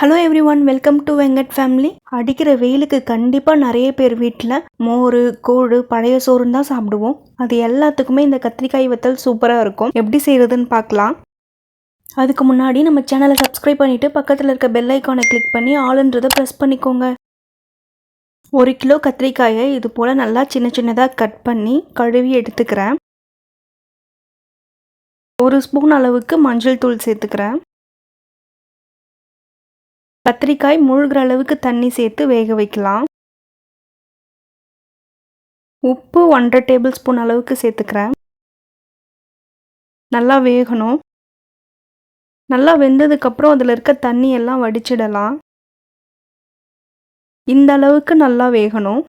Hello every one, welcome to Venkat family. அடிக்கிற வெயிலுக்கு கண்டிப்பாக நிறைய பேர் வீட்டில் மோர், கூழ், பழைய சோறுன்னு தான் சாப்பிடுவோம். அது எல்லாத்துக்குமே இந்த கத்திரிக்காய் வத்தல் சூப்பராக இருக்கும். எப்படி செய்கிறதுன்னு பார்க்கலாம். அதுக்கு முன்னாடி நம்ம சேனலை சப்ஸ்கிரைப் பண்ணிவிட்டு பக்கத்தில் இருக்க பெல் ஐக்கானை கிளிக் பண்ணி ஆளுன்றதை ப்ரெஸ் பண்ணிக்கோங்க. 1 கிலோ கத்திரிக்காயை இது போல் நல்லா சின்ன சின்னதாக கட் பண்ணி கழுவி எடுத்துக்கிறேன். 1 ஸ்பூன் அளவுக்கு மஞ்சள் தூள் சேர்த்துக்கிறேன். கத்திரிக்காய் மூழ்கிற அளவுக்கு தண்ணி சேர்த்து வேக வைக்கலாம். உப்பு 1.5 டேபிள் ஸ்பூன் அளவுக்கு சேர்த்துக்கிறேன். நல்லா வேகணும். நல்லா வெந்ததுக்கப்புறம் அதில் இருக்க தண்ணி எல்லாம் வடிச்சிடலாம். இந்த அளவுக்கு நல்லா வேகணும்.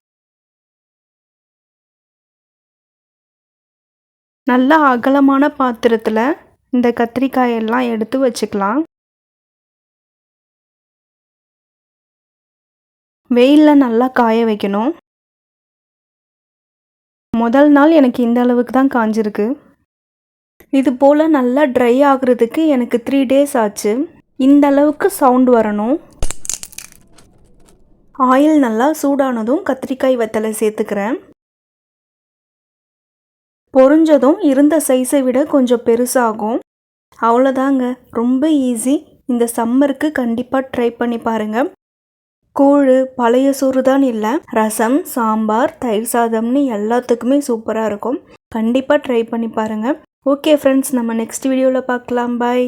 நல்லா அகலமான பாத்திரத்தில் இந்த கத்திரிக்காயெல்லாம் எடுத்து வச்சுக்கலாம். வெயிலில் நல்லா காய வைக்கணும். முதல் நாள் எனக்கு இந்த அளவுக்கு தான் காஞ்சிருக்கு. இது போல் நல்லா ட்ரை ஆகுறதுக்கு எனக்கு 3 டேஸ் ஆச்சு. இந்த அளவுக்கு சவுண்ட் வரணும். ஆயில் நல்லா சூடானதும் கத்திரிக்காய் வத்தலை சேர்த்துக்கிறேன். பொரிஞ்சதும் இருந்த சைஸை விட கொஞ்சம் பெருசாகும். அவ்வளோதாங்க, ரொம்ப ஈஸி. இந்த சம்மருக்கு கண்டிப்பாக ட்ரை பண்ணி பாருங்கள். கூழ், பழைய சோறு தான் இல்லை, ரசம், சாம்பார், தயிர் சாதம்னு எல்லாத்துக்குமே சூப்பராக இருக்கும். கண்டிப்பாக ட்ரை பண்ணி பாருங்கள். ஓகே ஃப்ரெண்ட்ஸ், நம்ம நெக்ஸ்ட் வீடியோவில் பார்க்கலாம். பாய்.